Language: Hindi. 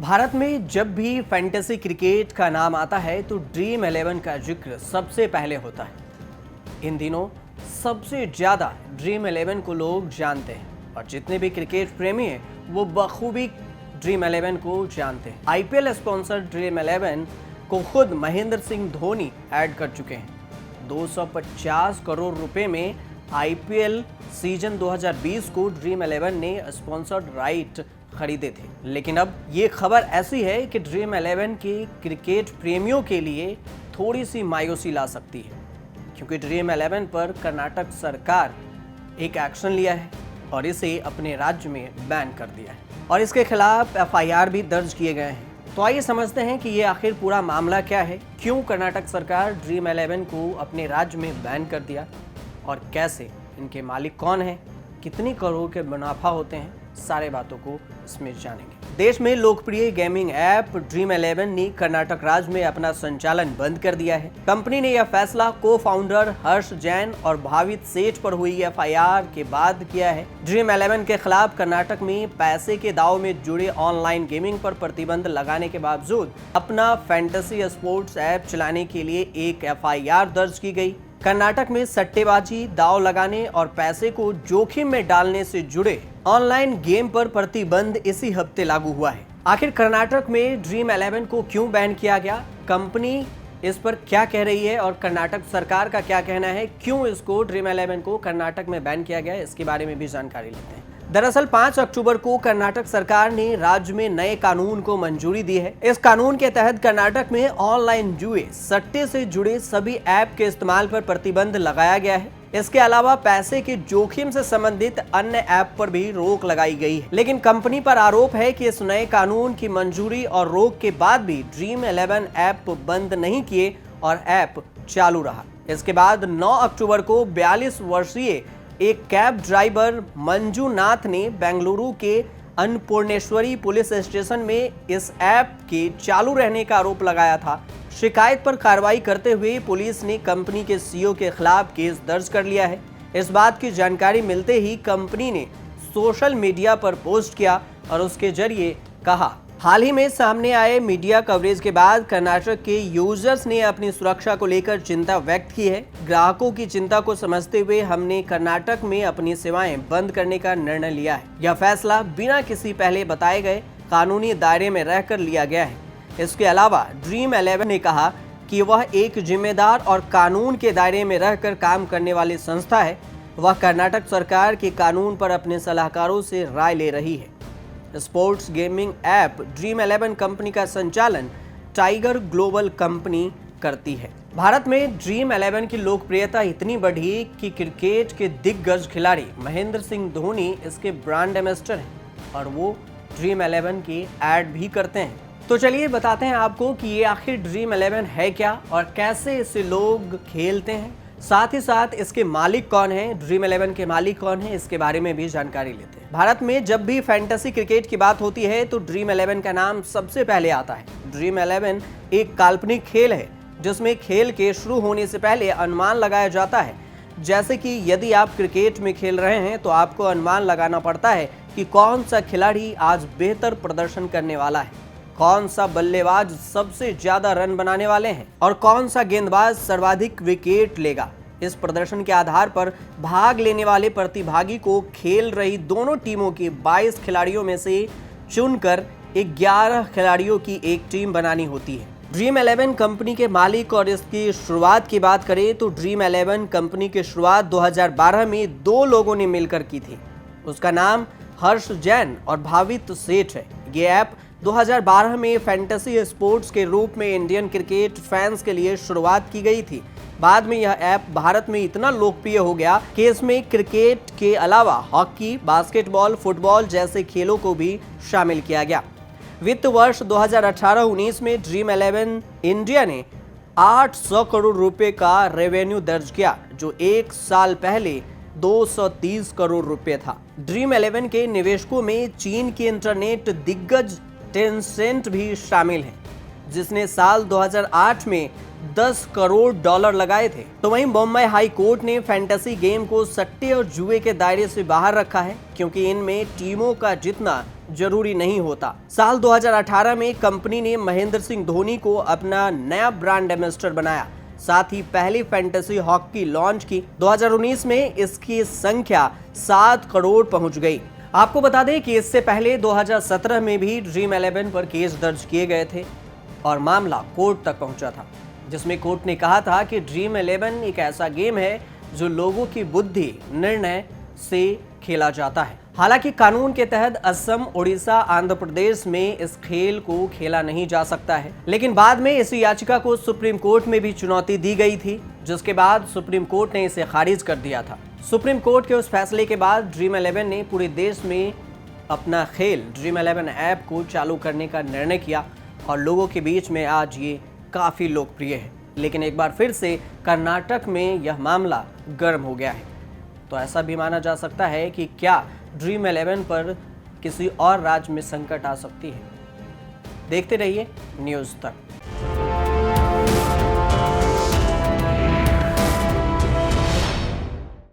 भारत में जब भी फैंटेसी क्रिकेट का नाम आता है तो ड्रीम 11 का जिक्र सबसे पहले होता है। इन दिनों सबसे ज़्यादा ड्रीम 11 को लोग जानते हैं और जितने भी क्रिकेट प्रेमी हैं वो बखूबी ड्रीम 11 को जानते हैं। आईपीएल स्पॉन्सर ड्रीम 11 को खुद महेंद्र सिंह धोनी ऐड कर चुके हैं। 250 करोड़ रुपए में आईपीएल सीजन 2020 को ड्रीम 11 ने स्पॉन्सर्ड राइट खरीदे थे। लेकिन अब ये खबर ऐसी है कि ड्रीम 11 के क्रिकेट प्रेमियों के लिए थोड़ी सी मायूसी ला सकती है, क्योंकि ड्रीम 11 पर कर्नाटक सरकार एक एक्शन लिया है और इसे अपने राज्य में बैन कर दिया है और इसके खिलाफ एफआईआर भी दर्ज किए गए हैं। तो आइए समझते हैं कि ये आखिर पूरा मामला क्या है, क्यों कर्नाटक सरकार ड्रीम 11 को अपने राज्य में बैन कर दिया और कैसे, इनके मालिक कौन है, कितनी करोड़ के मुनाफा होते हैं, सारे बातों को इसमें जानेंगे। देश में लोकप्रिय गेमिंग ऐप ड्रीम 11 ने कर्नाटक राज्य में अपना संचालन बंद कर दिया है। कंपनी ने यह फैसला को फाउंडर हर्ष जैन और भावित सेठ पर हुई एफआईआर के बाद किया है। ड्रीम 11 के खिलाफ कर्नाटक में पैसे के दाव में जुड़े ऑनलाइन गेमिंग पर प्रतिबंध लगाने के बावजूद अपना फैंटेसी स्पोर्ट्स ऐप चलाने के लिए एक एफआईआर दर्ज की गई। कर्नाटक में सट्टेबाजी, दाव लगाने और पैसे को जोखिम में डालने से जुड़े ऑनलाइन गेम पर प्रतिबंध इसी हफ्ते लागू हुआ है। आखिर कर्नाटक में ड्रीम 11 को क्यों बैन किया गया, कंपनी इस पर क्या कह रही है और कर्नाटक सरकार का क्या कहना है, क्यों इसको ड्रीम 11 को कर्नाटक में बैन किया गया, इसके बारे में भी जानकारी लेते हैं। दरअसल 5 अक्टूबर को कर्नाटक सरकार ने राज्य में नए कानून को मंजूरी दी है। इस कानून के तहत कर्नाटक में ऑनलाइन जुए, सट्टे से जुड़े सभी ऐप के इस्तेमाल पर प्रतिबंध लगाया गया है। इसके अलावा पैसे के जोखिम से संबंधित अन्य ऐप पर भी रोक लगाई गई है। लेकिन कंपनी पर आरोप है कि इस नए कानून की मंजूरी और रोक के बाद भी ड्रीम 11 ऐप बंद नहीं किए और ऐप चालू रहा। इसके बाद 9 अक्टूबर को 42 वर्षीय एक कैब ड्राइवर मंजूनाथ ने बेंगलुरु के अन्नपूर्णेश्वरी पुलिस स्टेशन में इस ऐप के चालू रहने का आरोप लगाया था। शिकायत पर कार्रवाई करते हुए पुलिस ने कंपनी के सीईओ के खिलाफ केस दर्ज कर लिया है। इस बात की जानकारी मिलते ही कंपनी ने सोशल मीडिया पर पोस्ट किया और उसके जरिए कहा, हाल ही में सामने आए मीडिया कवरेज के बाद कर्नाटक के यूजर्स ने अपनी सुरक्षा को लेकर चिंता व्यक्त की है। ग्राहकों की चिंता को समझते हुए हमने कर्नाटक में अपनी सेवाएं बंद करने का निर्णय लिया है। यह फैसला बिना किसी पहले बताए गए कानूनी दायरे में रहकर लिया गया है। इसके अलावा ड्रीम 11 ने कहा कि वह एक जिम्मेदार और कानून के दायरे में रहकर काम करने वाली संस्था है। वह कर्नाटक सरकार के कानून पर अपने सलाहकारों से राय ले रही है। Sports gaming app dream 11 company का संचालन टाइगर ग्लोबल कंपनी करती है। भारत में ड्रीम 11 की लोकप्रियता इतनी बढ़ी कि क्रिकेट के दिग्गज खिलाड़ी महेंद्र सिंह धोनी इसके ब्रांड एम्बेसडर हैं और वो ड्रीम 11 की ऐड भी करते हैं। तो चलिए बताते हैं आपको कि ये आखिर ड्रीम 11 है क्या और कैसे इसे लोग खेलते हैं, साथ ही साथ इसके मालिक कौन हैं, ड्रीम 11 के मालिक कौन हैं, इसके बारे में भी जानकारी लेते हैं। भारत में जब भी फैंटेसी क्रिकेट की बात होती है तो ड्रीम 11 का नाम सबसे पहले आता है। ड्रीम 11 एक काल्पनिक खेल है जिसमें खेल के शुरू होने से पहले अनुमान लगाया जाता है। जैसे कि यदि आप क्रिकेट में खेल रहे हैं तो आपको अनुमान लगाना पड़ता है कि कौन सा खिलाड़ी आज बेहतर प्रदर्शन करने वाला है, कौन सा बल्लेबाज सबसे ज्यादा रन बनाने वाले हैं और कौन सा गेंदबाज सर्वाधिक विकेट लेगा। इस प्रदर्शन के आधार पर भाग लेने वाले प्रतिभागी को खेल रही दोनों टीमों के 22 खिलाड़ियों में से चुनकर 11 खिलाड़ियों की एक टीम बनानी होती है। ड्रीम 11 कंपनी के मालिक और इसकी शुरुआत की बात करें तो ड्रीम 11 कंपनी की शुरुआत 2012 में 2 लोगों ने मिलकर की थी। उसका नाम हर्ष जैन और भावित सेठ है। ये ऐप 2012 में फैंटेसी स्पोर्ट्स के रूप में इंडियन क्रिकेट फैंस के लिए शुरुआत की गई थी। बाद में यह ऐप भारत में इतना लोकप्रिय हो गया कि इसमें क्रिकेट के अलावा हॉकी, बास्केटबॉल, फुटबॉल जैसे खेलों को भी शामिल किया गया। वित्त वर्ष 2018-19 में ड्रीम 11 इंडिया ने 800 करोड़ रुपए का रेवेन्यू दर्ज किया, जो एक साल पहले 230 करोड़ रुपए था। ड्रीम 11 के निवेशकों में चीन के इंटरनेट दिग्गज टेंसेंट भी शामिल है, जिसने साल 2008 में $10 करोड़ लगाए थे। तो वहीं बॉम्बे हाई कोर्ट ने फैंटेसी गेम को सट्टे और जुए के दायरे से बाहर रखा है, क्योंकि इनमें टीमों का जितना जरूरी नहीं होता। साल 2018 में कंपनी ने महेंद्र सिंह धोनी को अपना नया ब्रांड एम्बेसडर बनाया, साथ ही पहली फैंटेसी हॉकी लॉन्च की। 2019 में इसकी संख्या 7 करोड़ पहुंच गई। आपको बता दें कि इससे पहले 2017 में भी ड्रीम 11 पर केस दर्ज किए गए थे और मामला कोर्ट तक पहुंचा था, जिसमें कोर्ट ने कहा था कि ड्रीम 11 एक ऐसा गेम है जो लोगों की बुद्धि निर्णय से खेला जाता है। हालांकि कानून के तहत असम, उड़ीसा, आंध्र प्रदेश में इस खेल को खेला नहीं जा सकता है, लेकिन बाद में इस याचिका को सुप्रीम कोर्ट में भी चुनौती दी गई थी, जिसके बाद सुप्रीम कोर्ट ने इसे खारिज कर दिया था। सुप्रीम कोर्ट के उस फैसले के बाद ड्रीम 11 ने पूरे देश में अपना खेल ड्रीम 11 ऐप को चालू करने का निर्णय किया और लोगों के बीच में आज ये काफ़ी लोकप्रिय है। लेकिन एक बार फिर से कर्नाटक में यह मामला गर्म हो गया है। तो ऐसा भी माना जा सकता है कि क्या ड्रीम 11 पर किसी और राज्य में संकट आ सकती है। देखते रहिए न्यूज़ तक।